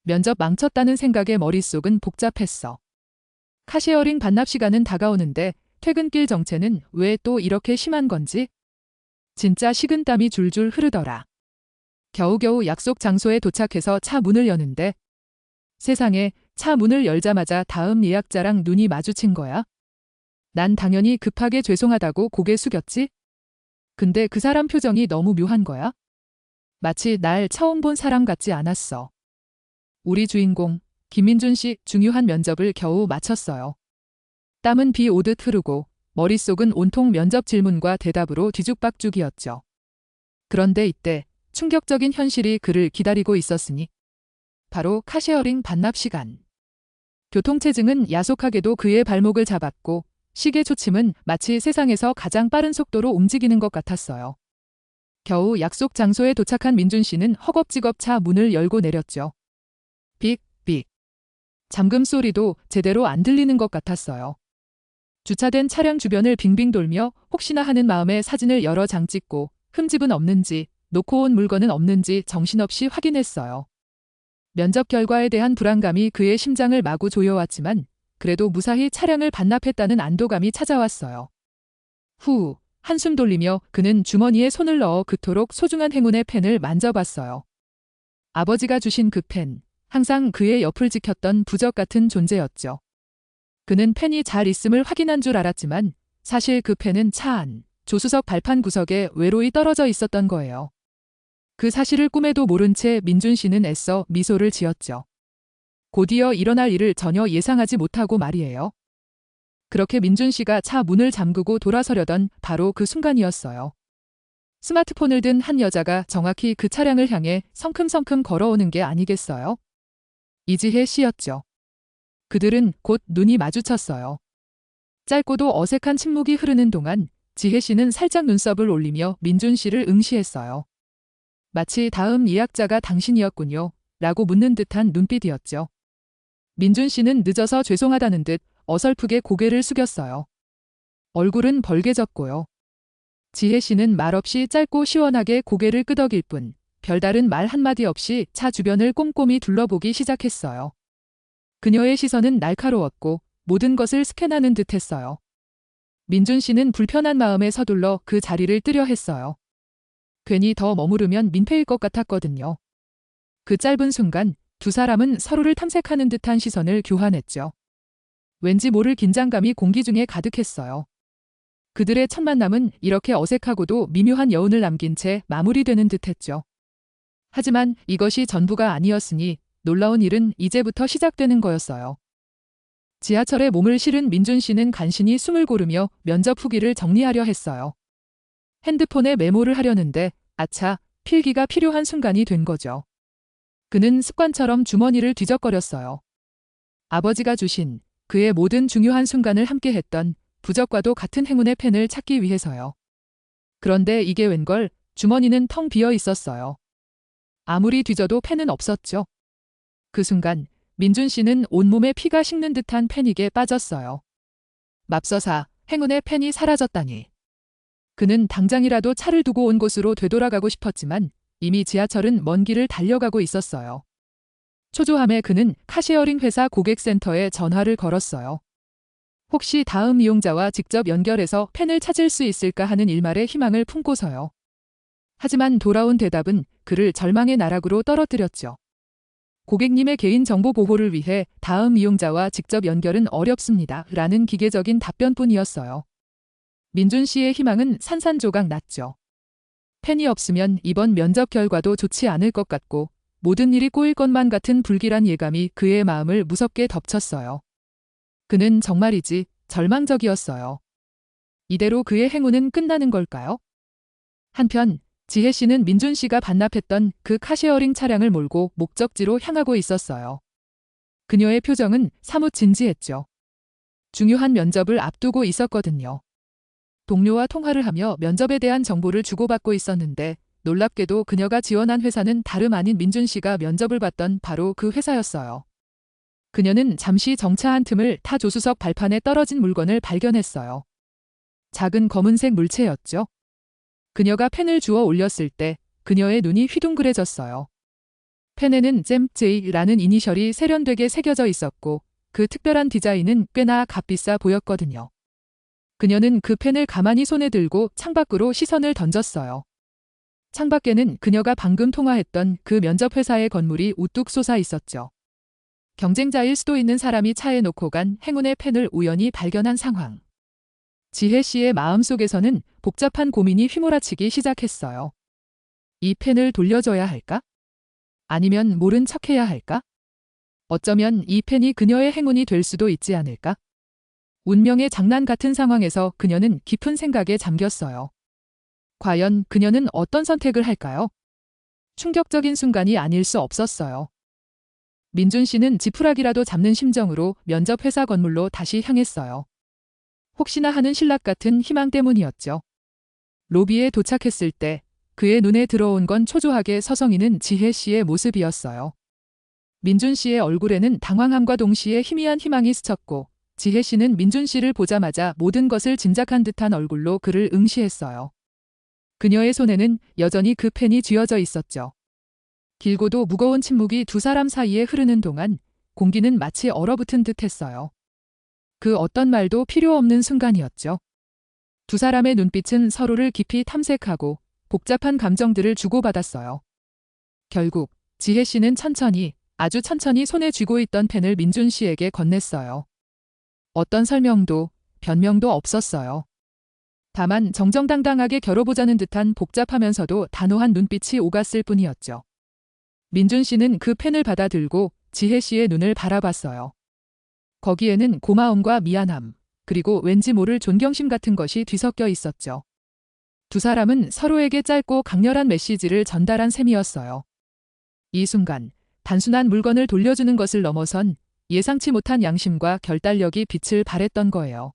면접 망쳤다는 생각에 머릿속은 복잡했어. 카시어링 반납 시간은 다가오는데 퇴근길 정체는 왜 또 이렇게 심한 건지? 진짜 식은땀이 줄줄 흐르더라. 겨우겨우 약속 장소에 도착해서 차 문을 여는데 세상에, 차 문을 열자마자 다음 예약자랑 눈이 마주친 거야. 난 당연히 급하게 죄송하다고 고개 숙였지. 근데 그 사람 표정이 너무 묘한 거야. 마치 날 처음 본 사람 같지 않았어. 우리 주인공, 김민준 씨 중요한 면접을 겨우 마쳤어요. 땀은 비 오듯 흐르고 머릿속은 온통 면접 질문과 대답으로 뒤죽박죽이었죠. 그런데 이때 충격적인 현실이 그를 기다리고 있었으니 바로 카쉐어링 반납 시간. 교통체증은 야속하게도 그의 발목을 잡았고 시계 초침은 마치 세상에서 가장 빠른 속도로 움직이는 것 같았어요. 겨우 약속 장소에 도착한 민준 씨는 허겁지겁 차 문을 열고 내렸죠. 빅빅. 잠금 소리도 제대로 안 들리는 것 같았어요. 주차된 차량 주변을 빙빙 돌며 혹시나 하는 마음에 사진을 여러 장 찍고 흠집은 없는지 놓고 온 물건은 없는지 정신없이 확인했어요. 면접 결과에 대한 불안감이 그의 심장을 마구 조여왔지만 그래도 무사히 차량을 반납했다는 안도감이 찾아왔어요. 후, 한숨 돌리며 그는 주머니에 손을 넣어 그토록 소중한 행운의 펜을 만져봤어요. 아버지가 주신 그 펜, 항상 그의 옆을 지켰던 부적 같은 존재였죠. 그는 펜이 잘 있음을 확인한 줄 알았지만 사실 그 펜은 차 안, 조수석 발판 구석에 외로이 떨어져 있었던 거예요. 그 사실을 꿈에도 모른 채 민준 씨는 애써 미소를 지었죠. 곧이어 일어날 일을 전혀 예상하지 못하고 말이에요. 그렇게 민준 씨가 차 문을 잠그고 돌아서려던 바로 그 순간이었어요. 스마트폰을 든 한 여자가 정확히 그 차량을 향해 성큼성큼 걸어오는 게 아니겠어요? 이지혜 씨였죠. 그들은 곧 눈이 마주쳤어요. 짧고도 어색한 침묵이 흐르는 동안 지혜 씨는 살짝 눈썹을 올리며 민준 씨를 응시했어요. 마치 다음 예약자가 당신이었군요. 라고 묻는 듯한 눈빛이었죠. 민준 씨는 늦어서 죄송하다는 듯 어설프게 고개를 숙였어요. 얼굴은 벌개졌고요. 지혜 씨는 말없이 짧고 시원하게 고개를 끄덕일 뿐 별다른 말 한마디 없이 차 주변을 꼼꼼히 둘러보기 시작했어요. 그녀의 시선은 날카로웠고 모든 것을 스캔하는 듯했어요. 민준 씨는 불편한 마음에 서둘러 그 자리를 뜨려 했어요. 괜히 더 머무르면 민폐일 것 같았거든요. 그 짧은 순간 두 사람은 서로를 탐색하는 듯한 시선을 교환했죠. 왠지 모를 긴장감이 공기 중에 가득했어요. 그들의 첫 만남은 이렇게 어색하고도 미묘한 여운을 남긴 채 마무리되는 듯했죠. 하지만 이것이 전부가 아니었으니 놀라운 일은 이제부터 시작되는 거였어요. 지하철에 몸을 실은 민준 씨는 간신히 숨을 고르며 면접 후기를 정리하려 했어요. 핸드폰에 메모를 하려는데 아차, 필기가 필요한 순간이 된 거죠. 그는 습관처럼 주머니를 뒤적거렸어요. 아버지가 주신 그의 모든 중요한 순간을 함께했던 부적과도 같은 행운의 펜을 찾기 위해서요. 그런데 이게 웬걸, 주머니는 텅 비어 있었어요. 아무리 뒤져도 펜은 없었죠. 그 순간 민준 씨는 온몸에 피가 식는 듯한 패닉에 빠졌어요. 맙서사, 행운의 펜이 사라졌다니. 그는 당장이라도 차를 두고 온 곳으로 되돌아가고 싶었지만 이미 지하철은 먼 길을 달려가고 있었어요. 초조함에 그는 카시어링 회사 고객센터에 전화를 걸었어요. 혹시 다음 이용자와 직접 연결해서 펜을 찾을 수 있을까 하는 일말의 희망을 품고서요. 하지만 돌아온 대답은 그를 절망의 나락으로 떨어뜨렸죠. 고객님의 개인정보 보호를 위해 다음 이용자와 직접 연결은 어렵습니다. 라는 기계적인 답변뿐이었어요. 민준 씨의 희망은 산산조각 났죠. 펜이 없으면 이번 면접 결과도 좋지 않을 것 같고 모든 일이 꼬일 것만 같은 불길한 예감이 그의 마음을 무섭게 덮쳤어요. 그는 정말이지 절망적이었어요. 이대로 그의 행운은 끝나는 걸까요? 한편 지혜 씨는 민준 씨가 반납했던 그 카쉐어링 차량을 몰고 목적지로 향하고 있었어요. 그녀의 표정은 사뭇 진지했죠. 중요한 면접을 앞두고 있었거든요. 동료와 통화를 하며 면접에 대한 정보를 주고받고 있었는데 놀랍게도 그녀가 지원한 회사는 다름 아닌 민준 씨가 면접을 봤던 바로 그 회사였어요. 그녀는 잠시 정차한 틈을 타 조수석 발판에 떨어진 물건을 발견했어요. 작은 검은색 물체였죠. 그녀가 펜을 주워 올렸을 때 그녀의 눈이 휘둥그레졌어요. 펜에는 잼J라는 이니셜이 세련되게 새겨져 있었고 그 특별한 디자인은 꽤나 값비싸 보였거든요. 그녀는 그 펜을 가만히 손에 들고 창밖으로 시선을 던졌어요. 창밖에는 그녀가 방금 통화했던 그 면접회사의 건물이 우뚝 솟아 있었죠. 경쟁자일 수도 있는 사람이 차에 놓고 간 행운의 펜을 우연히 발견한 상황. 지혜 씨의 마음속에서는 복잡한 고민이 휘몰아치기 시작했어요. 이 펜을 돌려줘야 할까? 아니면 모른 척해야 할까? 어쩌면 이 펜이 그녀의 행운이 될 수도 있지 않을까? 운명의 장난 같은 상황에서 그녀는 깊은 생각에 잠겼어요. 과연 그녀는 어떤 선택을 할까요? 충격적인 순간이 아닐 수 없었어요. 민준 씨는 지푸라기라도 잡는 심정으로 면접 회사 건물로 다시 향했어요. 혹시나 하는 신락 같은 희망 때문이었죠. 로비에 도착했을 때 그의 눈에 들어온 건 초조하게 서성이는 지혜 씨의 모습이었어요. 민준 씨의 얼굴에는 당황함과 동시에 희미한 희망이 스쳤고 지혜 씨는 민준 씨를 보자마자 모든 것을 짐작한 듯한 얼굴로 그를 응시했어요. 그녀의 손에는 여전히 그 펜이 쥐어져 있었죠. 길고도 무거운 침묵이 두 사람 사이에 흐르는 동안 공기는 마치 얼어붙은 듯 했어요. 그 어떤 말도 필요 없는 순간이었죠. 두 사람의 눈빛은 서로를 깊이 탐색하고 복잡한 감정들을 주고받았어요. 결국 지혜 씨는 천천히, 아주 천천히 손에 쥐고 있던 펜을 민준 씨에게 건넸어요. 어떤 설명도, 변명도 없었어요. 다만 정정당당하게 겨뤄보자는 듯한 복잡하면서도 단호한 눈빛이 오갔을 뿐이었죠. 민준 씨는 그 펜을 받아들고 지혜 씨의 눈을 바라봤어요. 거기에는 고마움과 미안함, 그리고 왠지 모를 존경심 같은 것이 뒤섞여 있었죠. 두 사람은 서로에게 짧고 강렬한 메시지를 전달한 셈이었어요. 이 순간, 단순한 물건을 돌려주는 것을 넘어선 예상치 못한 양심과 결단력이 빛을 발했던 거예요.